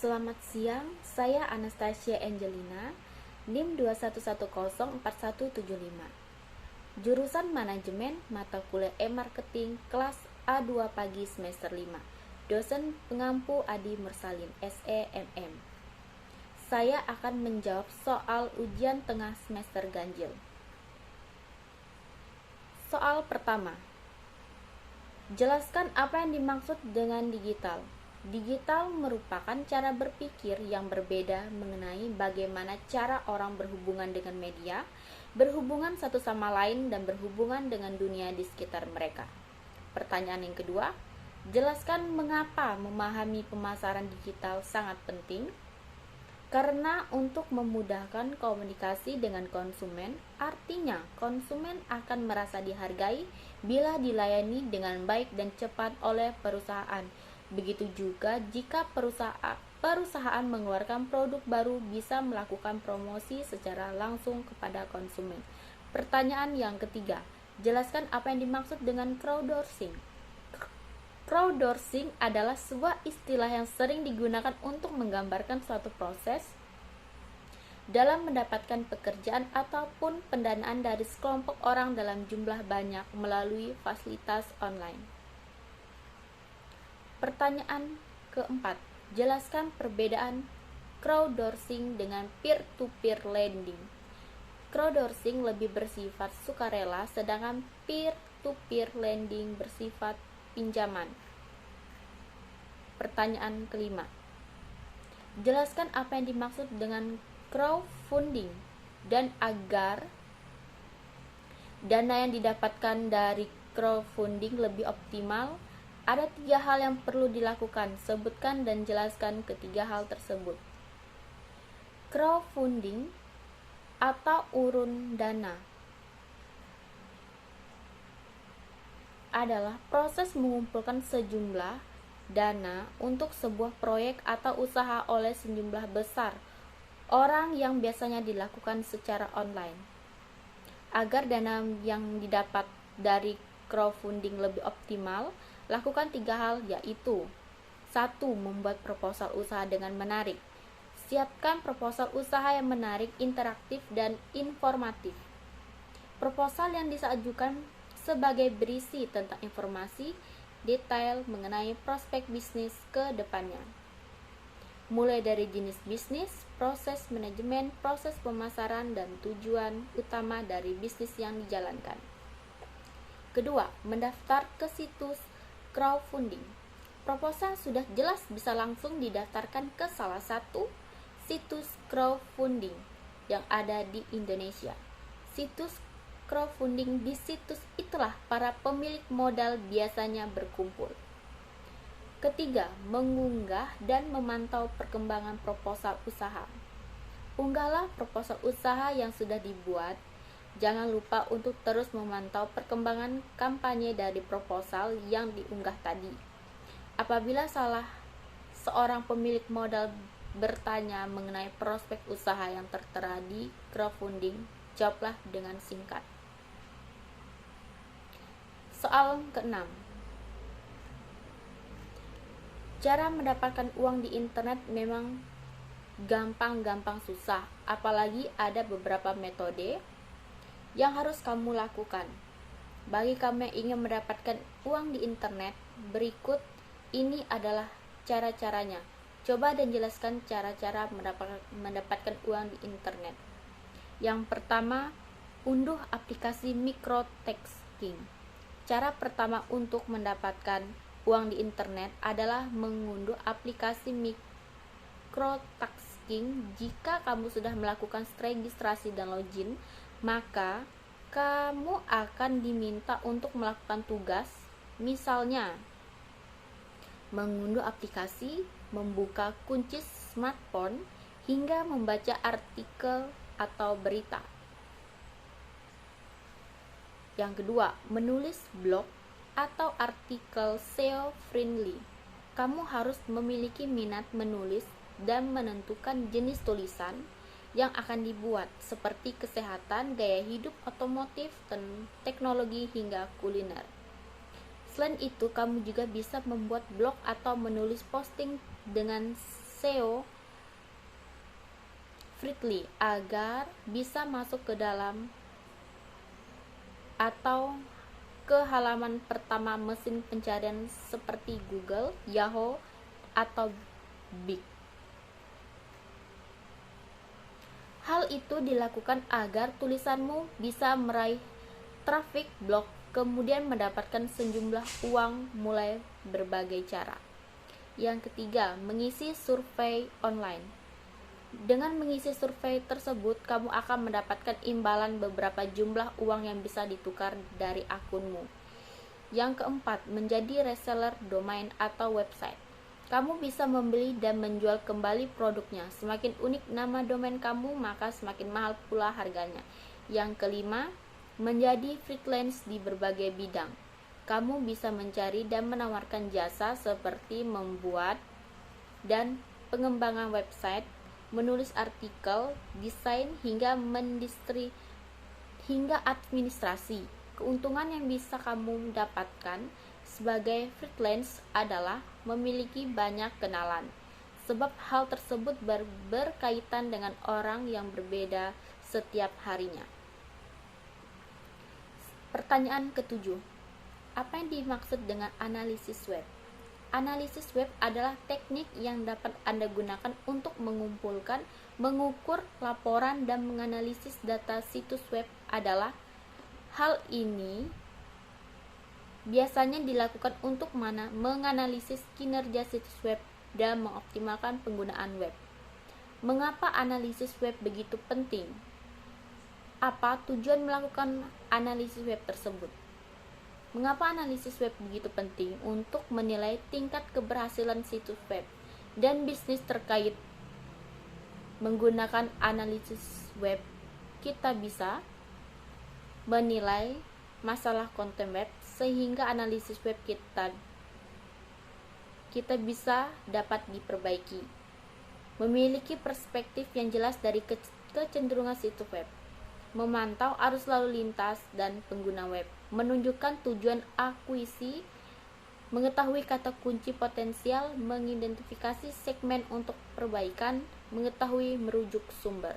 Selamat siang, saya Anastasia Angelina, NIM 2110475. Jurusan Manajemen, mata kuliah E-Marketing, kelas A2 pagi semester 5. Dosen pengampu Adi Mursalin, SEMM. Saya akan menjawab soal ujian tengah semester ganjil. Soal pertama. Jelaskan apa yang dimaksud dengan digital. Digital merupakan cara berpikir yang berbeda mengenai bagaimana cara orang berhubungan dengan media, berhubungan satu sama lain, dan berhubungan dengan dunia di sekitar mereka. Pertanyaan yang kedua, jelaskan mengapa memahami pemasaran digital sangat penting. Karena untuk memudahkan komunikasi dengan konsumen, artinya konsumen akan merasa dihargai bila dilayani dengan baik dan cepat oleh perusahaan. Begitu juga jika perusahaan mengeluarkan produk baru, bisa melakukan promosi secara langsung kepada konsumen. Pertanyaan yang ketiga, jelaskan apa yang dimaksud dengan crowdsourcing. Crowdsourcing adalah sebuah istilah yang sering digunakan untuk menggambarkan suatu proses dalam mendapatkan pekerjaan ataupun pendanaan dari sekelompok orang dalam jumlah banyak melalui fasilitas online. Pertanyaan keempat, jelaskan perbedaan crowdsourcing dengan peer-to-peer lending. Crowdsourcing lebih bersifat sukarela, sedangkan peer-to-peer lending bersifat pinjaman. Pertanyaan kelima, jelaskan apa yang dimaksud dengan crowdfunding dan agar dana yang didapatkan dari crowdfunding lebih optimal. Ada 3 hal yang perlu dilakukan. Sebutkan dan jelaskan ketiga hal tersebut. Crowdfunding atau urun dana adalah proses mengumpulkan sejumlah dana untuk sebuah proyek atau usaha oleh sejumlah besar orang yang biasanya dilakukan secara online. Agar dana yang didapat dari crowdfunding lebih optimal, lakukan 3 hal, yaitu 1. Membuat proposal usaha dengan menarik. Siapkan proposal usaha yang menarik, interaktif, dan informatif. Proposal yang disajukan sebagai berisi tentang informasi detail mengenai prospek bisnis ke depannya, mulai dari jenis bisnis, proses manajemen, proses pemasaran, dan tujuan utama dari bisnis yang dijalankan. Kedua, mendaftar ke situs crowdfunding. Proposal sudah jelas bisa langsung didaftarkan ke salah satu situs crowdfunding yang ada di Indonesia. Situs crowdfunding, di situs itulah para pemilik modal biasanya berkumpul. Ketiga, mengunggah dan memantau perkembangan proposal usaha. Unggahlah proposal usaha yang sudah dibuat. Jangan lupa untuk terus memantau perkembangan kampanye dari proposal yang diunggah tadi. Apabila salah seorang pemilik modal bertanya mengenai prospek usaha yang tertera di crowdfunding, jawablah dengan singkat. Soal ke-6. Cara mendapatkan uang di internet memang gampang-gampang susah, apalagi ada beberapa metode yang harus kamu lakukan. Bagi kamu yang ingin mendapatkan uang di internet, berikut ini adalah cara-caranya. Coba dan jelaskan cara-cara mendapatkan uang di internet. Yang pertama, unduh aplikasi microtasking. Cara pertama untuk mendapatkan uang di internet adalah mengunduh aplikasi microtasking. Jika kamu sudah melakukan registrasi dan login, maka kamu akan diminta untuk melakukan tugas, misalnya mengunduh aplikasi, membuka kunci smartphone, hingga membaca artikel atau berita. Yang kedua, menulis blog atau artikel SEO friendly. Kamu harus memiliki minat menulis dan menentukan jenis tulisan yang akan dibuat, seperti kesehatan, gaya hidup, otomotif, teknologi, hingga kuliner. Selain itu, kamu juga bisa membuat blog atau menulis posting dengan SEO friendly agar bisa masuk ke dalam atau ke halaman pertama mesin pencarian seperti Google, Yahoo, atau Bing. Hal itu dilakukan agar tulisanmu bisa meraih traffic blog, kemudian mendapatkan sejumlah uang mulai berbagai cara. Yang ketiga, mengisi survei online. Dengan mengisi survei tersebut, kamu akan mendapatkan imbalan beberapa jumlah uang yang bisa ditukar dari akunmu. Yang keempat, menjadi reseller domain atau website. Kamu bisa membeli dan menjual kembali produknya. Semakin unik nama domain kamu, maka semakin mahal pula harganya. Yang kelima, menjadi freelance di berbagai bidang. Kamu bisa mencari dan menawarkan jasa seperti membuat dan pengembangan website, menulis artikel, desain, hingga administrasi. Keuntungan yang bisa kamu dapatkan sebagai freelance adalah memiliki banyak kenalan, sebab hal tersebut berkaitan dengan orang yang berbeda setiap harinya. Pertanyaan ketujuh, apa yang dimaksud dengan analisis web? Analisis web adalah teknik yang dapat Anda gunakan untuk mengumpulkan, mengukur, laporan, dan menganalisis data situs web adalah hal ini biasanya dilakukan untuk menganalisis kinerja situs web dan mengoptimalkan penggunaan web. Mengapa analisis web begitu penting? Apa tujuan melakukan analisis web tersebut? Mengapa analisis web begitu penting? Untuk menilai tingkat keberhasilan situs web dan bisnis terkait. Menggunakan analisis web, kita bisa menilai masalah konten web sehingga analisis web kita bisa dapat diperbaiki. Memiliki perspektif yang jelas dari kecenderungan situs web. Memantau arus lalu lintas dan pengguna web, menunjukkan tujuan akuisisi, mengetahui kata kunci potensial, mengidentifikasi segmen untuk perbaikan, mengetahui merujuk sumber.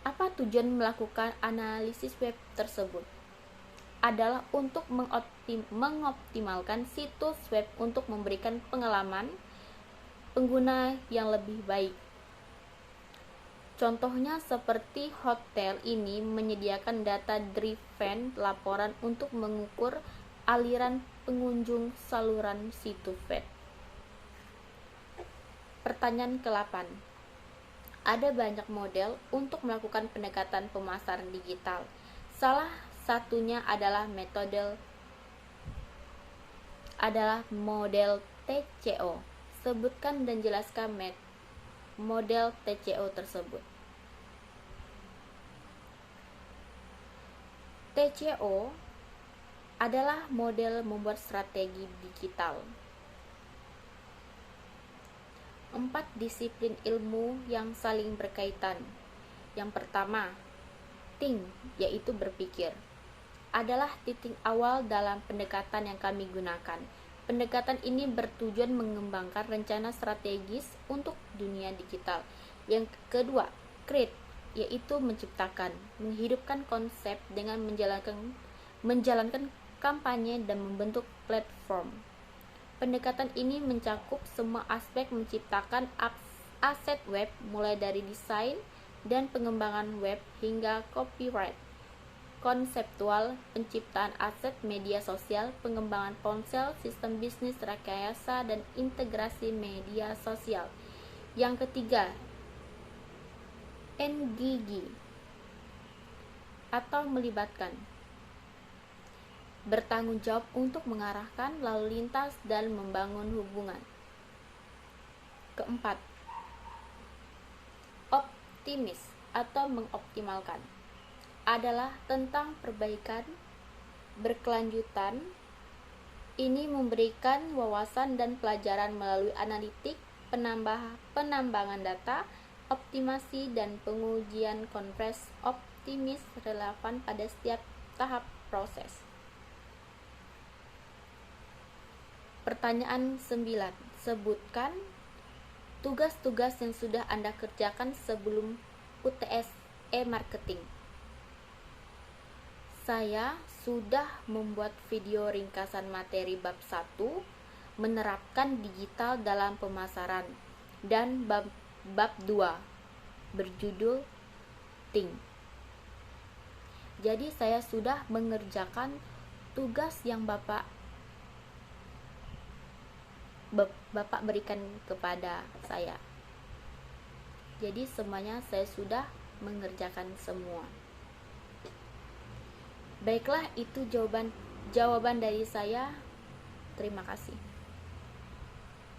Apa tujuan melakukan analisis web tersebut? Adalah untuk mengoptimalkan situs web untuk memberikan pengalaman pengguna yang lebih baik. Contohnya seperti hotel ini menyediakan data-driven laporan untuk mengukur aliran pengunjung saluran situs web. Pertanyaan ke-8. Ada banyak model untuk melakukan pendekatan pemasaran digital. Salah satunya adalah model TCO. Sebutkan dan jelaskan model TCO tersebut. TCO adalah model membuat strategi digital. 4 disiplin ilmu yang saling berkaitan. Yang pertama, think, yaitu berpikir, adalah titik awal dalam pendekatan yang kami gunakan. Pendekatan ini bertujuan mengembangkan rencana strategis untuk dunia digital. Yang kedua, create, yaitu menciptakan, menghidupkan konsep dengan menjalankan kampanye dan membentuk platform. Pendekatan ini mencakup semua aspek menciptakan aset web, mulai dari desain dan pengembangan web hingga copyright, konseptual, penciptaan aset media sosial, pengembangan ponsel, sistem bisnis, rekayasa, dan integrasi media sosial. Yang ketiga, engage atau melibatkan, bertanggung jawab untuk mengarahkan lalu lintas dan membangun hubungan. Keempat, optimis atau mengoptimalkan, adalah tentang perbaikan berkelanjutan. Ini memberikan wawasan dan pelajaran melalui analitik, penambangan data, optimasi, dan pengujian konversi optimis relevan pada setiap tahap proses. Pertanyaan 9. Sebutkan tugas-tugas yang sudah Anda kerjakan sebelum UTS e-marketing. Saya sudah membuat video ringkasan materi bab 1, menerapkan digital dalam pemasaran, dan bab 2, berjudul Think. Jadi saya sudah mengerjakan tugas yang Bapak berikan kepada saya. Jadi semuanya saya sudah mengerjakan semua. Baiklah, itu jawaban dari saya. Terima kasih.